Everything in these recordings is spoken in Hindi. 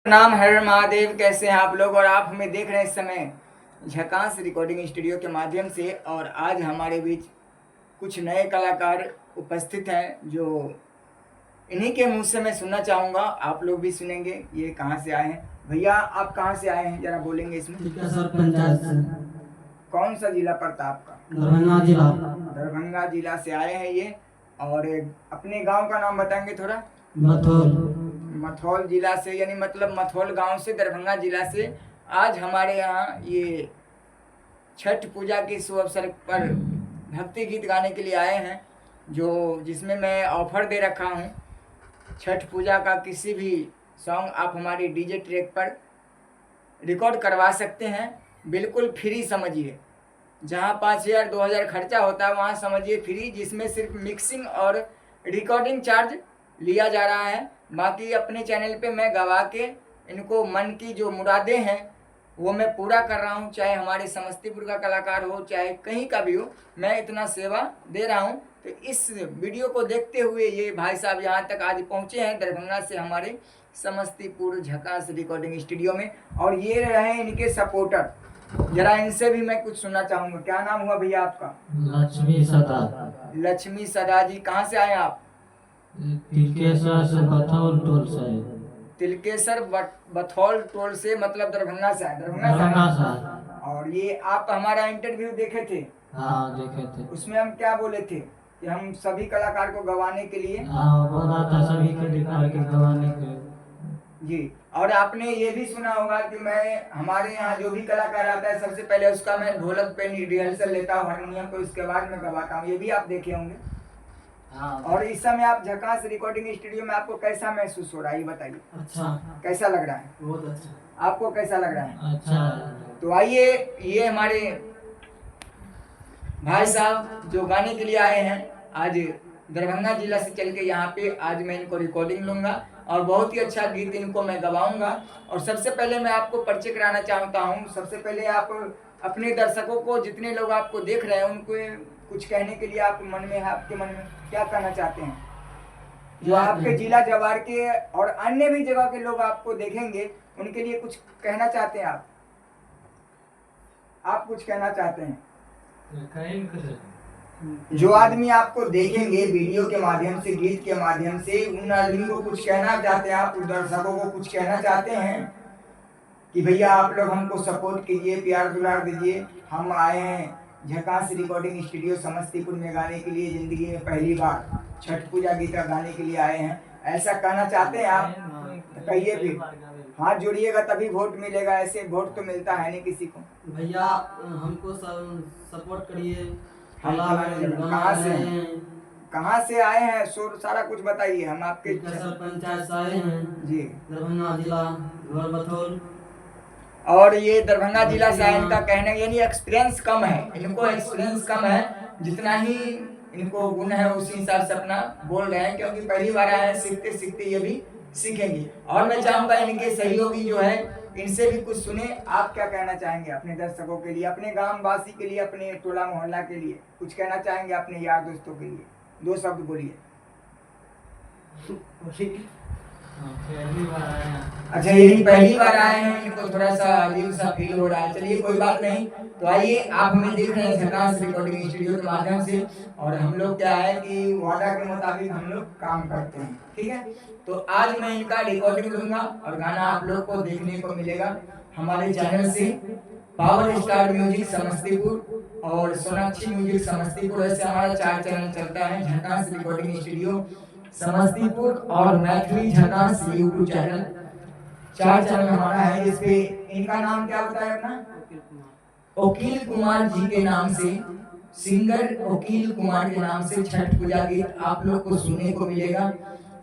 नाम हर महादेव। कैसे हैं आप लोग? और आप हमें देख रहे हैं इस समय झकास रिकॉर्डिंग स्टूडियो के माध्यम से। और आज हमारे बीच कुछ नए कलाकार उपस्थित हैं जो इन्हीं के मुंह से मैं सुनना चाहूँगा, आप लोग भी सुनेंगे। ये कहाँ से आए हैं? भैया आप कहाँ से आए हैं, जरा बोलेंगे इसमें? सर पंचायत से। कौन सा जिला पड़ता आपका? दरभंगा जिला। दरभंगा जिला से आए हैं ये। और अपने गांव का नाम बताएंगे थोड़ा? मथुर। मथौल जिला से, यानी मतलब मथौल गांव से, दरभंगा जिला से आज हमारे यहाँ ये छठ पूजा के शुभ अवसर पर भक्ति गीत गाने के लिए आए हैं, जो जिसमें मैं ऑफर दे रखा हूँ। छठ पूजा का किसी भी सॉन्ग आप हमारे डीजे ट्रैक पर रिकॉर्ड करवा सकते हैं, बिल्कुल फ्री समझिए। जहाँ 5,000 2,000 खर्चा होता है वहाँ समझिए फ्री, जिसमें सिर्फ मिक्सिंग और रिकॉर्डिंग चार्ज लिया जा रहा है। बाकी अपने चैनल पे मैं गवा के इनको मन की जो मुरादें हैं वो मैं पूरा कर रहा हूँ, चाहे हमारे समस्तीपुर का कलाकार हो चाहे कहीं का भी हो, मैं इतना सेवा दे रहा हूँ। तो इस वीडियो को देखते हुए ये भाई साहब यहाँ तक आज पहुँचे हैं दरभंगा से हमारे समस्तीपुर झकास रिकॉर्डिंग स्टूडियो में, और ये रहे इनके सपोर्टर। जरा इनसे भी मैं कुछ सुनना चाहूँगा। क्या नाम हुआ भैया आपका? लक्ष्मी सदा। लक्ष्मी सदा जी, कहाँ से आए आप? तिलकेश्वर से बथौल टोल से। तिलकेश्वर बथौल टोल से, मतलब दरभंगा से आए? दरभंगा से। और ये आप हमारा इंटरव्यू देखे थे? हाँ देखे थे। उसमें हम क्या बोले थे कि हम सभी कलाकार को गवाने के लिए? हाँ बोला था सभी के कलाकार के गवाने के जी। और आपने ये भी सुना होगा कि मैं हमारे यहाँ जो भी कलाकार आता है सबसे पहले उसका मैं ढोलक पे रिहर्सल लेता हूँ, हारमोनियम पे, उसके बाद मैं गवाता हूँ। ये भी आप देखे होंगे। हाँ। और इस समय आप झकास रिकॉर्डिंग स्टूडियो में आपको कैसा महसूस हो रहा है, ये बताइए। अच्छा। कैसा लग रहा है? बहुत अच्छा। आपको कैसा लग रहा है? अच्छा। तो आइए, ये हमारे भाई साहब जो गाने के लिए आए हैं, आज दरभंगा जिला से चल के यहाँ पे आज मैं इनको रिकॉर्डिंग लूंगा और बहुत ही अच्छा गीत इनको मैं गवाऊंगा। और सबसे पहले मैं आपको परिचय कराना चाहता हूँ। सबसे पहले आप अपने दर्शकों को, जितने लोग आपको देख रहे हैं, उनको कुछ कहने के लिए आप मन में, आपके मन में क्या कहना चाहते हैं? जो आपके जिला जवार के और अन्य भी जगह के लोग आपको देखेंगे, उनके लिए कुछ कहना चाहते हैं आप कुछ कहना चाहते हैं? जो आदमी आपको देखेंगे वीडियो के माध्यम से, गीत के माध्यम से, उन आदमी को कुछ कहना चाहते हैं आप? दर्शकों को कुछ कहना चाहते हैं कि भैया आप लोग हमको सपोर्ट कीजिए, प्यार दुलार दीजिए। हम आए हैं झकास रिकॉर्डिंग स्टूडियो समस्तीपुर में गाने के लिए, जिंदगी में पहली बार छठ पूजा गीत गाने के लिए आए हैं, ऐसा कहना चाहते हैं आप? तो कहिए फिर, हाथ जोड़िएगा तभी वोट मिलेगा, ऐसे वोट तो मिलता है नहीं किसी को। भैया हमको सपोर्ट करिए। कहाँ से आए हैं? सारा कुछ बताइए। हम आपके पंचायत से आए हैं जी, दरभंगा जिला बथौल। और ये दरभंगा जिला से आए, इनका कहना यानी एक्सपीरियंस कम है, इनको एक्सपीरियंस कम है, जितना ही इनको गुण है उसी हिसाब से अपना बोल रहे हैं, क्योंकि पहली बार आए हैं। सीखते सीखते ये भी सीखेंगे। और मैं चाहूंगा इनके सहयोगी जो है, इनसे भी कुछ सुने। आप क्या कहना चाहेंगे अपने दर्शकों के लिए, अपने गांव वासी के लिए, अपने टोला मोहल्ला के लिए? कुछ कहना चाहेंगे अपने यार दोस्तों के लिए? 2 शब्द बोलिए। अच्छा, यही पहली बार आए हैं, इनको थोड़ा सा अजीब सा फील हो रहा है। चलिए कोई बात नहीं। तो आइए, आप हमें देख रहे हैं झकास रिकॉर्डिंग स्टूडियो के माध्यम से, और हम लोग क्या है कि वादा के मुताबिक हम लोग काम करते हैं, ठीक है? तो आज मैं इनका रिकॉर्डिंग लूंगा और गाना आप लोग को देखने को मिलेगा हमारे चैनल से, पावर स्टार म्यूजिक समस्तीपुर और सोनाक्षी म्यूजिक समस्तीपुर। ऐसे हमारा 4 चैनल चलता है, झकास रिकॉर्डिंग स्टूडियो समस्तीपुर और मैथिली झकास यूट्यूब चैनल। 4 चैनल हमारा है, जिसपे इनका नाम क्या होता है अपना? वकील कुमार जी के नाम से, सिंगर वकील कुमार के नाम से छठ पूजा गीत आप लोग को सुनने को मिलेगा।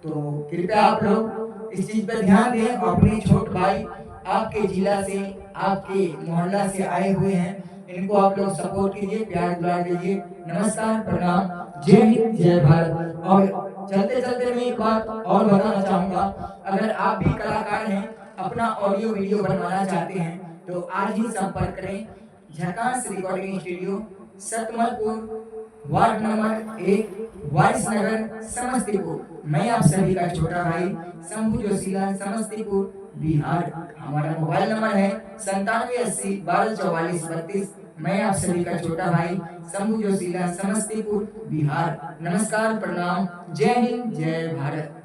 तो कृपया आप लोग इस चीज पर ध्यान दें। अपने छोट भाई आपके जिला से, आपके मोहल्ला से आए हुए हैं, इनको आप लोग सपोर्ट कीजिए, प्यार दुलार दीजिए। नमस्कार, प्रणाम, जय हिंद, जय भारत। और चलते चलते मैं एक बात और बताना चाहूंगा, अगर आप भी कलाकार हैं, अपना ऑडियो वीडियो बनवाना चाहते हैं, तो आज ही संपर्क करें झकास recording studio, Satmalpur, ward number 1, Warisnagar, Samastipur. मैं आप सभी का छोटा भाई शंभू जोशीला, समस्तीपुर। बिहार। हमारा मोबाइल नंबर है 9780 1244 32। मैं आप सभी का छोटा भाई शंभू जोशीला, समस्तीपुर बिहार। नमस्कार, प्रणाम, जय हिंद, जय भारत।